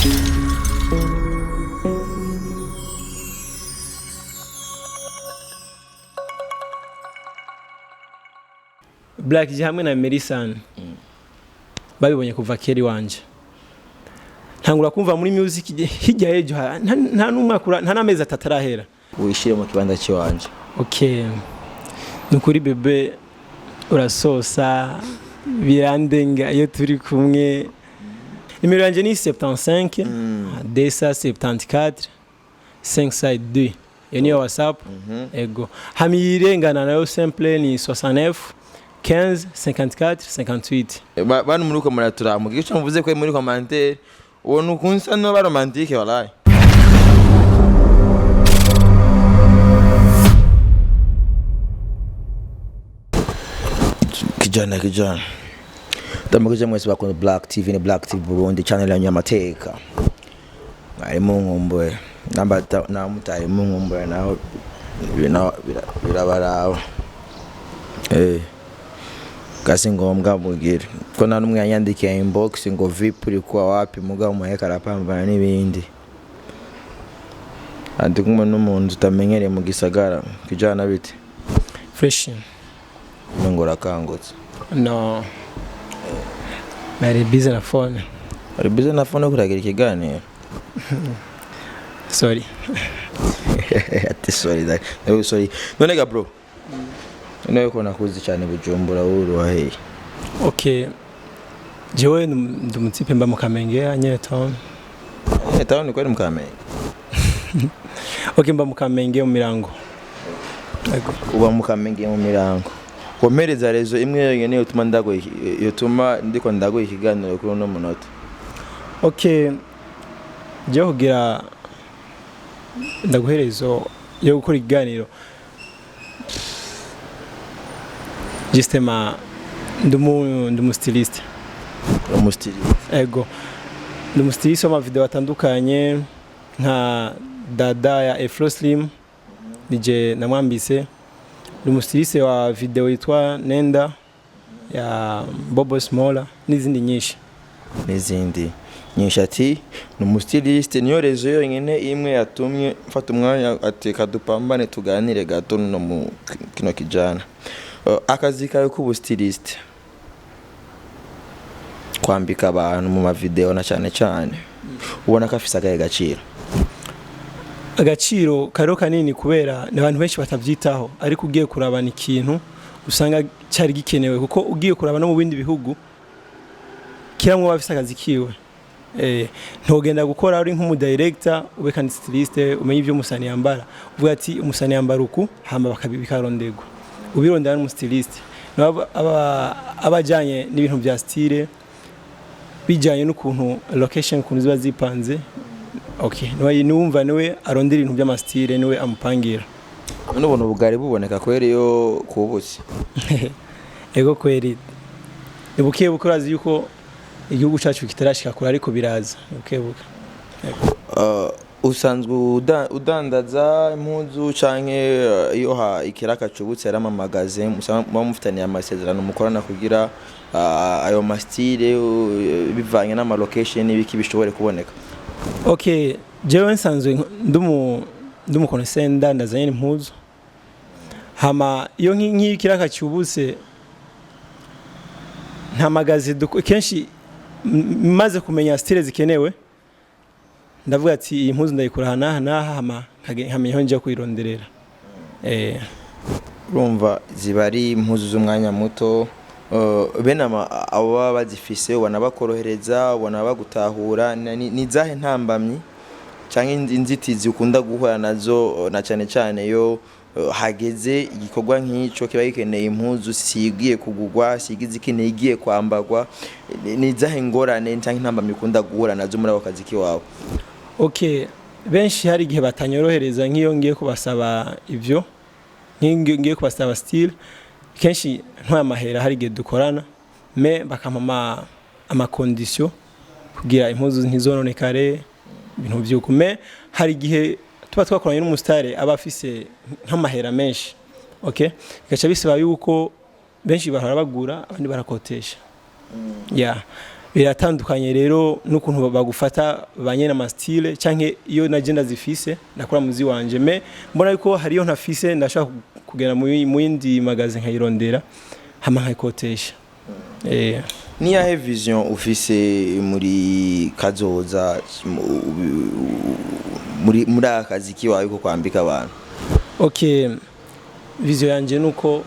Black hamwe na Emery Sun babibonye kuva keri wanje ntangura kumva muri music hirya yejo nta numwakura nta namezi atatarahera wishire mu kibanda cy'iwanje. Okay, nukuri bebe urasosa birandenga iyo turi kumwe. Nimero yanje ni 75 274 562 yoniyo WhatsApp. Ego hamirengana nayo simple ni 69 15 54 58. Banu muri ko muraturamuka ico muvuze ko muri commentaire uwo nukunsa no ba romantique walaye. Kijana ndamukije mwese bakunda Black TV ni Black TV Burundi channel ya nyamateka ari mu ngombe nambata na mutaye mu ngombe naho birabaraho kasi ngombwa mugire ko nta numwe yanyandikiye inbox ngo VIP uri kwa wapi mugabo muheka rapambana n'ibindi andi kumwe n'umuntu utamenyereye mu gisagara kijana bite Fresh ngora kangutse no Mary busy na phone. Ari busy na phone kuragira ikiganiro. Sorry. Ati sorry that. No sorry. Nonega bro. Nayo ko nakuzi cyane Bujumbura uru wahe. Okay. Jewe ndumutipe mba mu Kamenge anye town. Town ni kweli mu Kamenge. Okay, mba mu Kamenge mu Mirango. Uba mu Kamenge mu Mirango. Komereza rezo imwe yene utuma ndago yotuma ndiko ndago ikiganiro kuri no munota. Okay. Je kugira ndaguherezo yo gukora ikiganiro. Justema ndumu stylist. Ego. Ndumu stylist wa video atandukanye nka dada ya Afro Slim nije namwambise. Ndumustilise wa video yitwa Nenda ya Bobo Smola n'izindi nyinshi ati numustiliste niyo rezo yonyene imwe yatumye mfata umwanya ateka dupambane tuganire gato no mu kino kijana. Akazi kawe kubustiliste kwambika abantu mu ma video na cyane ubona kafisa gaye gaciro. Agaciro karo kanini kubera n'abantu benshi batavyitaho ariko ugiye kurabana ikintu usanga cyari gikenewe kuko ugiye kurabana mu bindi bihugu kiramwe bafise akazi kiwe ntogenda gukora ari nk'umu director ube kandi stylist umenye ivyo umusani yambara uvuga ati umusani yambara uku hamba bakabikarondegwa ubirondera n'umu stylist abajanye n'ibintu bya style bijanye n'ukuntu location kuntu ziba zipanze. Okay, numva niwe arondera ibintu by'amastire niwe amupangira. Nubona ubugari buboneka kweri yo kubuki. Ego kweri. Nibukiye bukurazi yuko igihugu cyacu kitarashika kure ariko biraza. Bukebuka. Usanzwe udandaza impuzu canke iyo ikiraka cubutse ara mamagaze mufitaniye amasezerano mukorana kugira ayo mastire bivanye n'ama location n'ibiki bishobore kuboneka. Okay, jewe nsanzwe ndumu konesenda ndazanye impuzu. Hama iyo nk'ikiraka cyubuse nta magazi kenshi maze kumenya style zikenewe ndavuga ati iyi mpuzu ndayikora hana hama nkamenya nje kuyironderera. Urumva ziba ari impuzu z'umwanya muto benama abo bazifise wanabakorohereza wanabagutahura ni zahe ntambamyi canke inzitizi ukunda guhura nazo na cyane yo hageze igikorwa nk'ico kiba gikeneye impuzu sigiye kugugwa sigize ikeneye igiye kwambagwa ni zahe ngorane canke ntambamyi ukunda guhura nazo muri abo kazi kiwawe? Okay, benshi hari igihe batanyorohereza nk'iyo ngiye kubasaba ivyo ngiye kubasaba style kenshi ntwamahera hari igihe dukorana me bakamama ama condition kugira impuzu ntizononekare ibintu byukume. Hari igihe tuba twakoranye n'umustare aba afise nk'amahera menshi. Okay, gacha bisaba yuko benshi bahora bagura abandi barakotesha. biratandukanye rero n'ukuntu bagufata banye na style canke iyo na agenda zifise nakora muzi wanje me mbona yuko hariyo ntafise ndashaka kugera mu yindi magazine nkayirondera hama nkayikotesha ni yahe vision ufise muri kazoza muri akazi kiwawe ko kwambika abantu? Okay, vision yanje nuko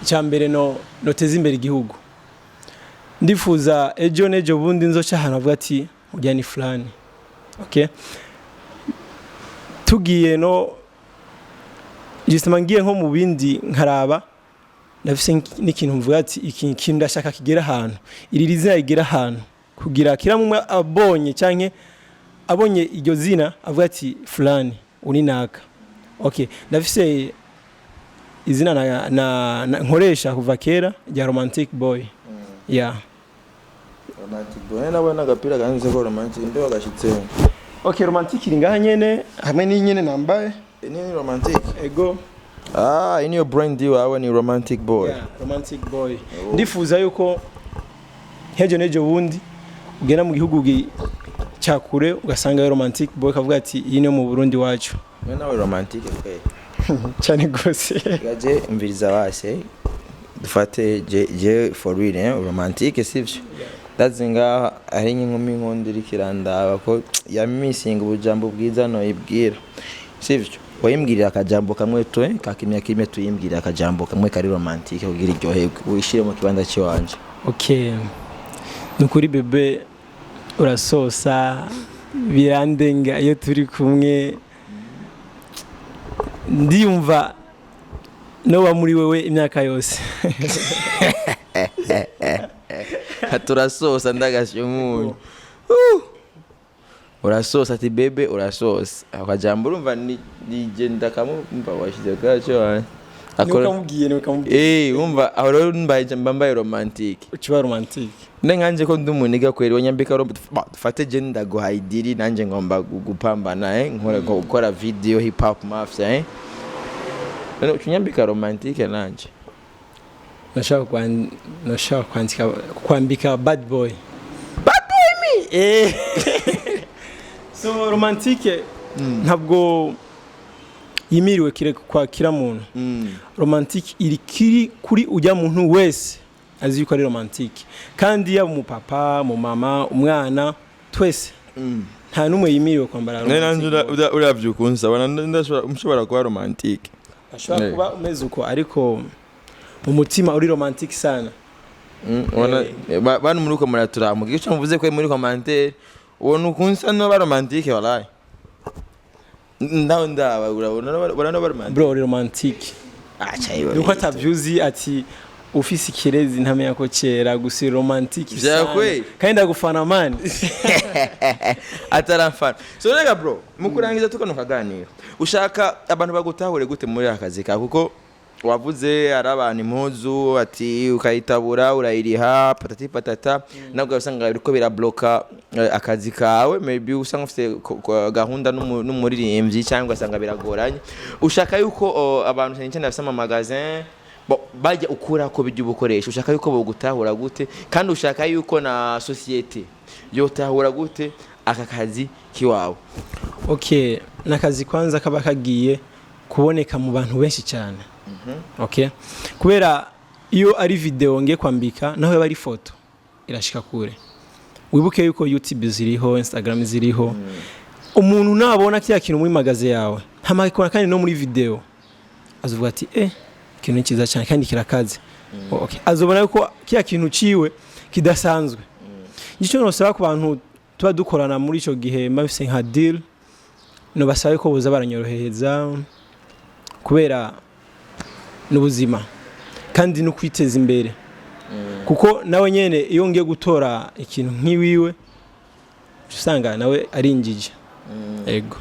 cyambere noteza imbere igihugu. Ndifuza ejo nejo bundi nzoca hano avuga ati ujya ni fulani. Okay, tugiye justement ngiye nko mu bindi nkaraba nafise n'ikintu mvuga ati iki kintu ndashaka kigera ahantu iri rizina igera ahantu kugira kiramwe abonye canke abonye iryo zina avuga ati fulani uni naka. Okay, ndafise izina na nkoresha kuva kera ya romantic boy. Yeah, romantic boy nabona agapira ganze ko romantic ndo agashitse. Okay, romantic iri ngaha nyene hamwe ni nyene nambaye ni romantic ego. In your brand deal wawe ni romantic boy. Yeah, romantic boy. Ndifuza yuko hejo nejo bundi ugena mu gihugu cyakure ugasanga romantic boy kavuga ati iyi ni mu Burundi wacu. Nawe romantic kwe. Cyane gose. Gaje mviriza base dufate je for real romantic sivyo. Dazinga ari nk'inkumi nkondiri kirandaba ko ya missing ubujambo bwiza no ibwira. Sivyo. Wayimbwirira akajambo kamwe twe kakimya kimwe tuyimbwirira akajambo kamwe kari romantique kugira iryoherwe wishire mu kibanda cy'wanje. Okay, nukuri bebe urasosa birandenga iyo turi kumwe ndiyumva no wa muri wewe imyaka yose. Haturasosa ndagashyumunyu. Urasosa ati bebe urasosa akajambo urumva nigenda kamumva washize kacho nukamubwiye umva aho rero mbambaye romantic uciba romantic nganje ko ndumuniga kweri wanyambika dufate je ndaguhaidiri nanje ngomba gupambana nkora gukora video hip hop mafia none unyambika romantic nanje nashaka kwambika bad boy me so romantique ntabwo yimiriwe kwa kira muntu. Romantique iri kiri kuri ujya muntu wese azi yuko ari romantique kandi ya mu papa mu mama umwana twese nta numwe yimiriwe kwambara romantique. Uravyukunsa ndashobora kuba romantique ashobora kuba umeze uko ariko umutima uri romantique sana. Bana muri ko muraturamuka icyo mvuze ko muri commentaire wona ukunsa no ba romantique walaye ndaba urabona no ba romantique bro romantique acha yuko atavyuzi ati ufise ikirezi ntamenya ko cera gusi romantique sana kandi ndagufana man ataramfana so rega bro mukurangiza tukano kaganira ushaka abantu bagutahure gute muri akazi ka kuko wavuze arabana impuzu ati ukayitabura urayiriha patati patata nabwo usanga biriko birabloka akazi kawe maybe usanga ufite gahunda n'umuririmbyi cyangwa usanga biragoranye ushaka yuko abantu cyane cyane bafite amagazin bajya ukura ko bijya ubukoresha ushaka yuko bogutahura gute kandi ushaka yuko na societe yo tahura gute aka kazi kiwawe? Okay, nakazi kwanza kaba kagiye kuboneka mu bantu benshi cyane. Okay, kubera iyo ari video ngiye kwambika naho yaba ari foto irashika kure. Wibuke yuko YouTube ziriho, Instagram ziriho. Umuntu nabona kiya kintu muri magaze yawe ntamakikora kandi no muri video azuvuga ati ikintu kiza cyane kandi kirakaze. Okay, azobona yuko kiya kintu ciwe kidasanzwe. Nico nosaba ku bantu tuba dukorana muri ico gihe mabise nka deal no basabe ko boza baranyorohereza kubera n'ubuzima kandi no kwiteza imbere kuko nawe nyene iyo ngiye gutora ikintu nk'iwiwe usanga nawe arinjije. Ego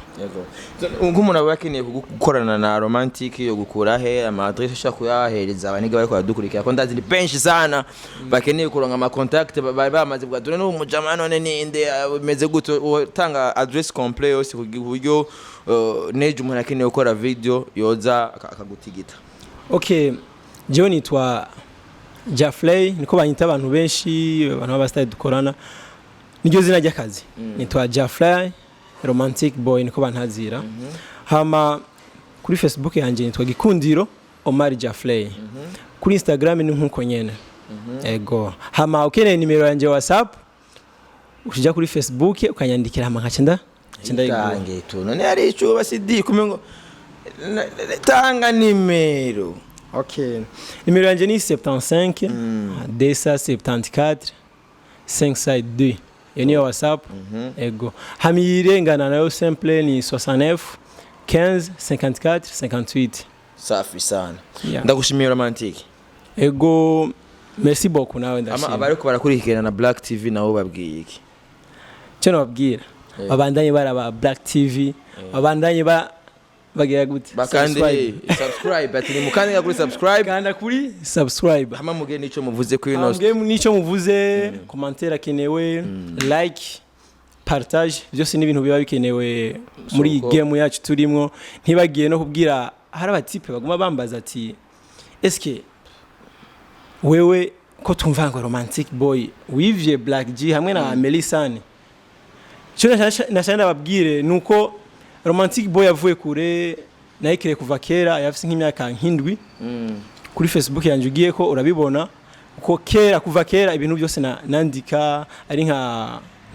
nk'umuntu aba yakeneye gukorana na romantic yo gukura he ama adresse ushaka kuyahereza abaniga bari kwadukurikira ko ndazi ni benshi sana bakeneye kuronka ama contact bamaze bwa dore no mujama none ninde meze guto tanga address complete yose kuburyo neje umuntu akeneye gukora video yoza akagutigita. Okay, jewe nitwa Jafley niko banyita abantu benshi abantu b'abastar dukorana niryo zina ry'akazi nitwa Jafley romantic boy niko bantazira hama kuri Facebook yanje nitwa Gikundiro Omar Jafley kuri Instagram ni nkuko nyene ego hama ukeneye nimero yanje WhatsApp ukija kuri Facebook ukanyandikira hama nkacenda Canke tu none ari ico basidi kumengo tanga nimero. Okay. Nimero yanje ni 75 274 562. Yoni WhatsApp. Ego. Hamire nayo simple ni 69 15 54 58. Safi sana. Yeah. Ndagushimiye romantic. Ego. Merci beaucoup nawe ndashimye. Ama abariko barakurikirana na Black TV nawo babwiye iki? Cyo nababwira. Abandanye baraba Black TV. Abandanye bagira gute bakande subscribe ati mukande kuri subscribe kanda kuri subscribe hama muge nico muvuze kuri no muge nico muvuze commentaire akenewe like partage byose ni ibintu biba bikenewe muri game yacu turimo ntibagiye no kubwira hari abatipe baguma bambaza ati eske wewe ko tumva ngo romantic boy wivye Black G hamwe na Emery Sun cyo nashanda babwire nuko romantic boy yavuye kure nayikire kuva kera yafise nk'imyaka nk'indwi kuri Facebook yanje ugiye ko urabibona ko kera kuva kera ibintu byose nandika ari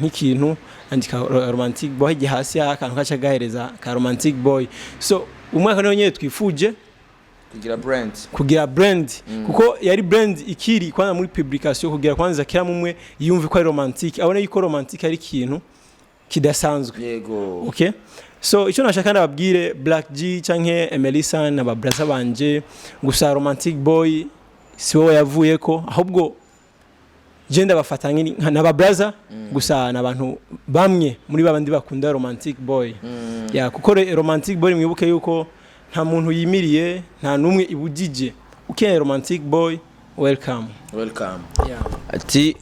nk'ikintu andika romantic boy hije hasi akantu kaca gahereza ka romantic boy so umwaka niyo nyene twifuje kugira brand kuko yari brand ikiri kwanza muri publication kugira kwanza kera mumwe yumve ko ari romantic abone yuko romantic ari ikintu kidasanzwe yego okay so ico nashaka ndababwire Black G canke Emery Sun na babraza banje gusa romantic boy si wowe yavuye ko ahubwo je ndabafatanye na babraza gusa nabantu bamwe muri babandi bakunda romantic boy ya kuko romantic boy mwibuke yuko nta muntu yimiriye nta numwe ibujije ukeneye romantic boy welcome yeah ati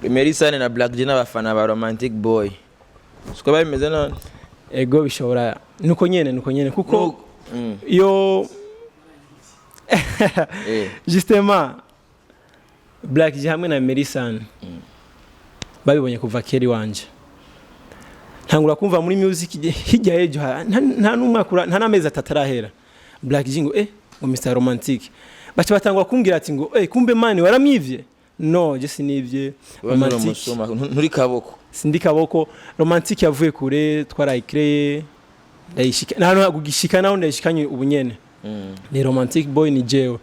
Emery Sun na Black G n'abafana ba romantic boy siko bimeze none ego bishobora nuko nyene kuko yo justement Black G hamwe na Emery Sun babibonye kuva keri wanje ntangura kumva muri music hijya ejo nta numwakura nta namezi atatarahera Black G ngo ngo Mr Romantic bacha batangwa kumbwira ati ngo kumbe mani waramwivye no je sinivye romantic nturi kaboko sindi kaboko romantic yavuye kure twarayicreye ndayishika nano gugishika naho ndayishikanye ubunyene ni romantic boy ni jewe